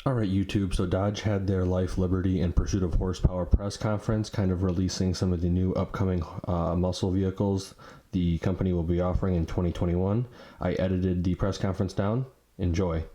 All right, YouTube. So Dodge had their Life, Liberty, and Pursuit of Horsepower press conference, kind of releasing some of the new upcoming muscle vehicles the company will be offering in 2021. I edited the press conference down. Enjoy.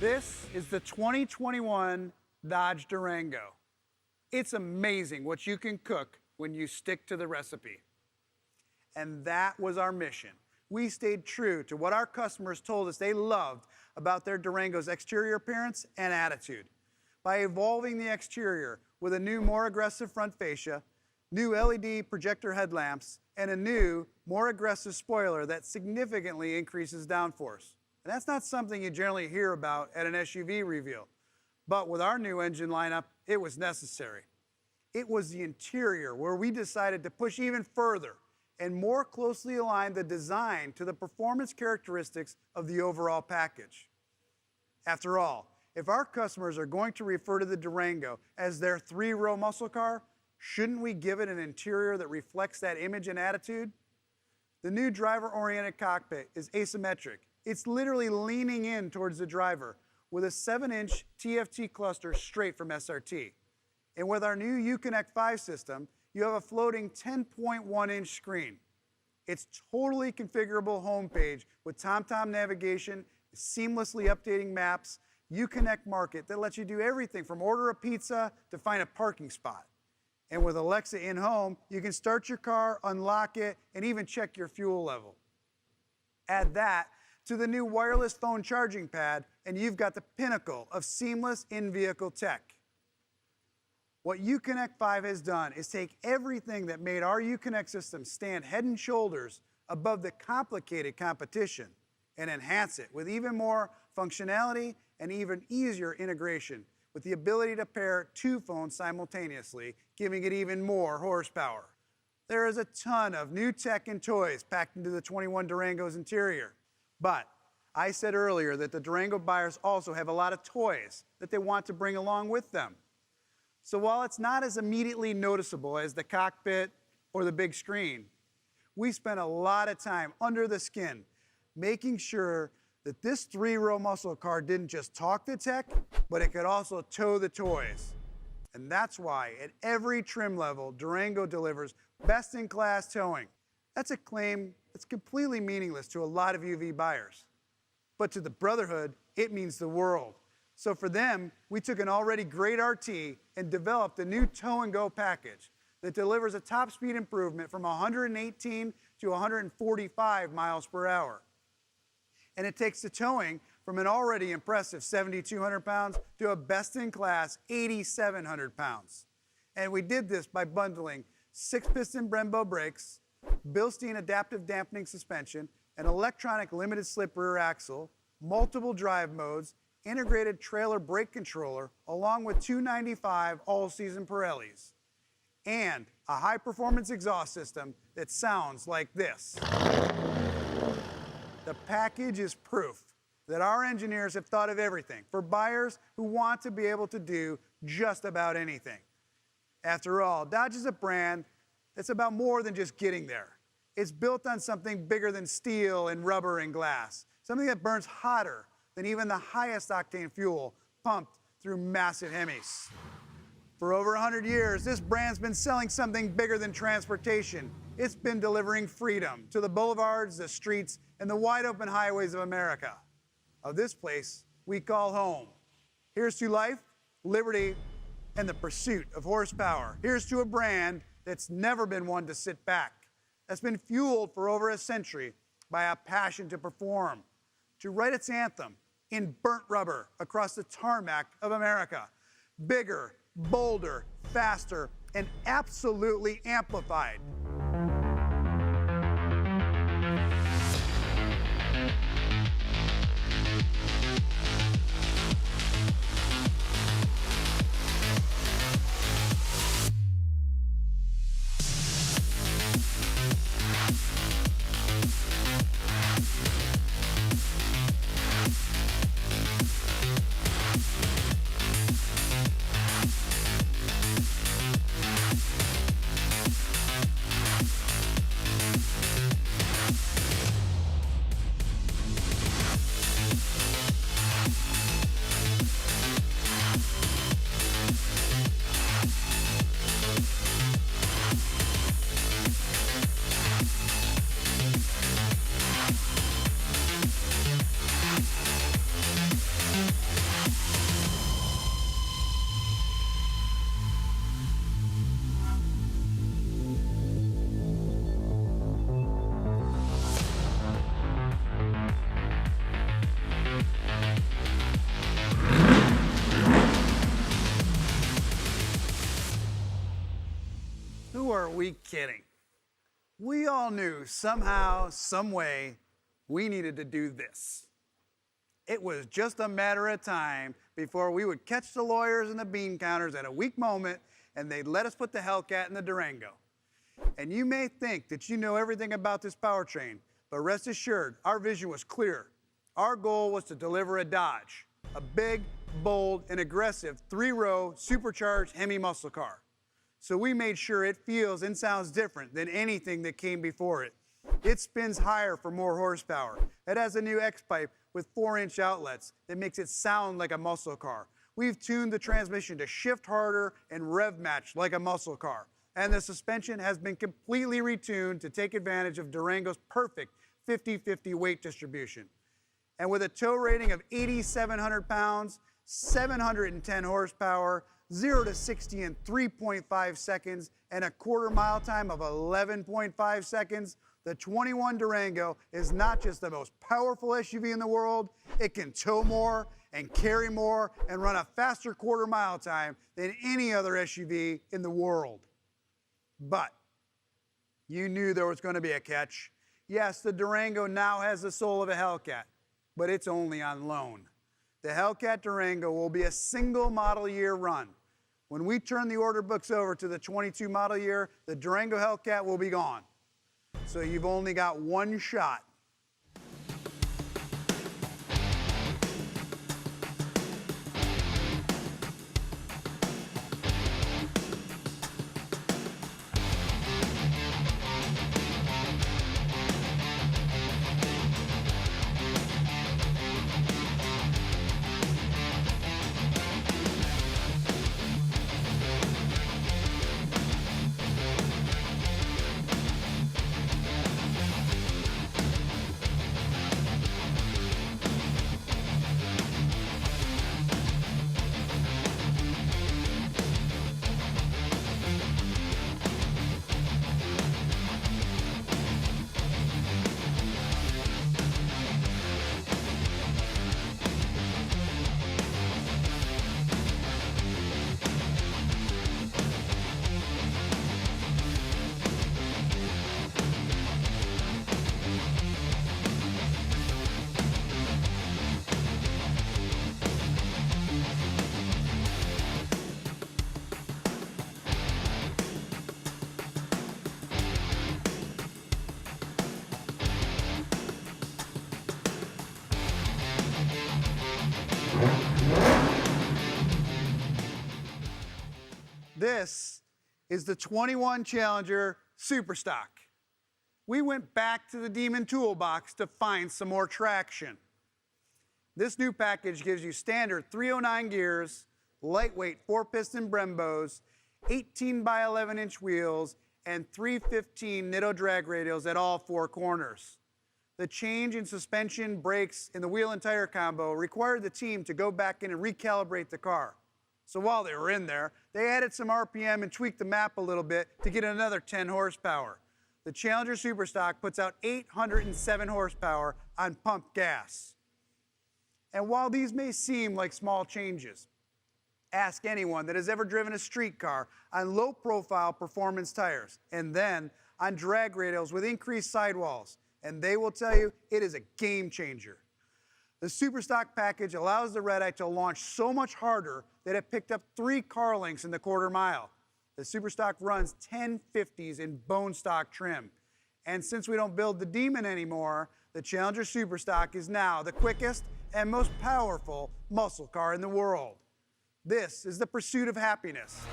This is the 2021 Dodge Durango. It's amazing what you can cook when you stick to the recipe. And that was our mission. We stayed true to what our customers told us they loved about their Durango's exterior appearance and attitude by evolving the exterior with a new, more aggressive front fascia, new LED projector headlamps, and a new, more aggressive spoiler that significantly increases downforce. And that's not something you generally hear about at an SUV reveal. But with our new engine lineup, it was necessary. It was the interior where we decided to push even further and more closely align the design to the performance characteristics of the overall package. After all, if our customers are going to refer to the Durango as their three-row muscle car, shouldn't we give it an interior that reflects that image and attitude? The new driver-oriented cockpit is asymmetric. It's literally leaning in towards the driver with a 7-inch TFT cluster straight from SRT. And with our new Uconnect 5 system, you have a floating 10.1-inch screen. It's totally configurable homepage with TomTom navigation, seamlessly updating maps, Uconnect Market that lets you do everything from order a pizza to find a parking spot. And with Alexa in-home, you can start your car, unlock it, and even check your fuel level. Add that to the new wireless phone charging pad, and you've got the pinnacle of seamless in-vehicle tech. What Uconnect 5 has done is take everything that made our Uconnect system stand head and shoulders above the complicated competition and enhance it with even more functionality and even easier integration with the ability to pair two phones simultaneously, giving it even more horsepower. There is a ton of new tech and toys packed into the 21 Durango's interior. But I said earlier that the Durango buyers also have a lot of toys that they want to bring along with them. So while it's not as immediately noticeable as the cockpit or the big screen, we spent a lot of time under the skin making sure that this three-row muscle car didn't just talk the tech, but it could also tow the toys. And that's why at every trim level, Durango delivers best-in-class towing. That's a claim that's completely meaningless to a lot of UV buyers. But to the Brotherhood, it means the world. So for them, we took an already great RT and developed a new Tow and Go package that delivers a top speed improvement from 118 to 145 miles per hour. And it takes the towing from an already impressive 7,200 pounds to a best-in-class 8,700 pounds. And we did this by bundling 6-piston Brembo brakes, Bilstein adaptive dampening suspension, an electronic limited slip rear axle, multiple drive modes, integrated trailer brake controller, along with 295 all-season Pirellis, and a high-performance exhaust system that sounds like this. The package is proof that our engineers have thought of everything for buyers who want to be able to do just about anything. After all, Dodge is a brand that's about more than just getting there. It's built on something bigger than steel and rubber and glass, something that burns hotter than even the highest octane fuel pumped through massive HEMIs. For over 100 years, this brand's been selling something bigger than transportation. It's been delivering freedom to the boulevards, the streets, and the wide open highways of America, of this place we call home. Here's to life, liberty, and the pursuit of horsepower. Here's to a brand that's never been one to sit back, that's been fueled for over a century by a passion to perform, to write its anthem in burnt rubber across the tarmac of America. Bigger, bolder, faster, and absolutely amplified. Who are we kidding? We all knew somehow, some way, we needed to do this. It was just a matter of time before we would catch the lawyers and the bean counters at a weak moment, and they'd let us put the Hellcat in the Durango. And you may think that you know everything about this powertrain, but rest assured, our vision was clear. Our goal was to deliver a Dodge, a big, bold, and aggressive three-row supercharged HEMI muscle car. So we made sure it feels and sounds different than anything that came before it. It spins higher for more horsepower. It has a new X-pipe with 4-inch outlets that makes it sound like a muscle car. We've tuned the transmission to shift harder and rev match like a muscle car. And the suspension has been completely retuned to take advantage of Durango's perfect 50-50 weight distribution. And with a tow rating of 8,700 pounds, 710 horsepower, 0 to 60 in 3.5 seconds, and a quarter-mile time of 11.5 seconds, the 21 Durango is not just the most powerful SUV in the world, it can tow more and carry more and run a faster quarter-mile time than any other SUV in the world. But you knew there was going to be a catch. Yes, the Durango now has the soul of a Hellcat, but it's only on loan. The Hellcat Durango will be a single model year run. When we turn the order books over to the 22 model year, the Durango Hellcat will be gone. So you've only got one shot. This is the 21 Challenger Superstock. We went back to the Demon toolbox to find some more traction. This new package gives you standard 309 gears, lightweight 4-piston Brembos, 18 by 11-inch wheels, and 315 Nitto drag radials at all 4 corners. The change in suspension, brakes, and the wheel and tire combo required the team to go back in and recalibrate the car. So while they were in there, they added some RPM and tweaked the map a little bit to get another 10 horsepower. The Challenger Superstock puts out 807 horsepower on pumped gas. And while these may seem like small changes, ask anyone that has ever driven a street car on low-profile performance tires and then on drag radials with increased sidewalls, and they will tell you it is a game changer. The Superstock package allows the Red-Eye to launch so much harder that it picked up 3 car lengths in the quarter mile. The Superstock runs 1050s in bone stock trim. And since we don't build the Demon anymore, the Challenger Superstock is now the quickest and most powerful muscle car in the world. This is the pursuit of happiness.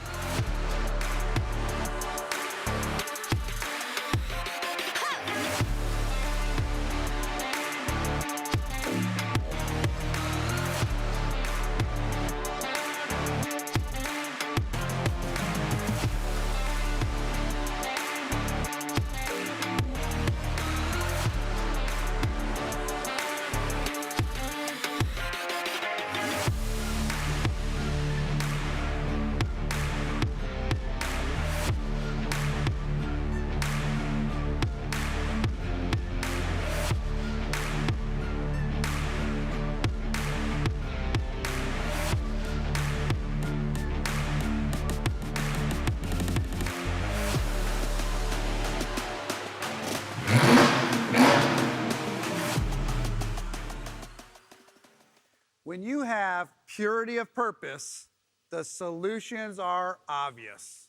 When you have purity of purpose, the solutions are obvious.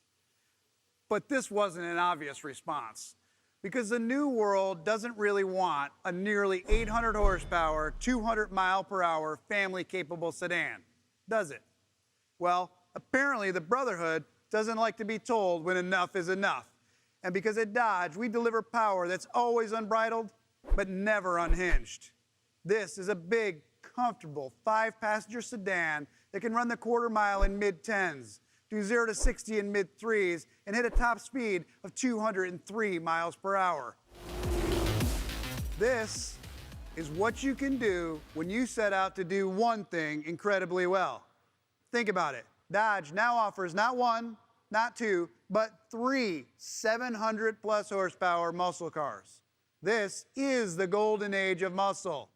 But this wasn't an obvious response, because the new world doesn't really want a nearly 800 horsepower, 200 mile per hour family-capable sedan, does it? Well, apparently the Brotherhood doesn't like to be told when enough is enough. And because at Dodge, we deliver power that's always unbridled, but never unhinged. This is a big, comfortable 5-passenger sedan that can run the quarter mile in mid-10s, do 0 to 60 in mid-3s, and hit a top speed of 203 miles per hour. This is what you can do when you set out to do one thing incredibly well. Think about it. Dodge now offers not 1, not 2, but 3 700-plus horsepower muscle cars. This is the golden age of muscle.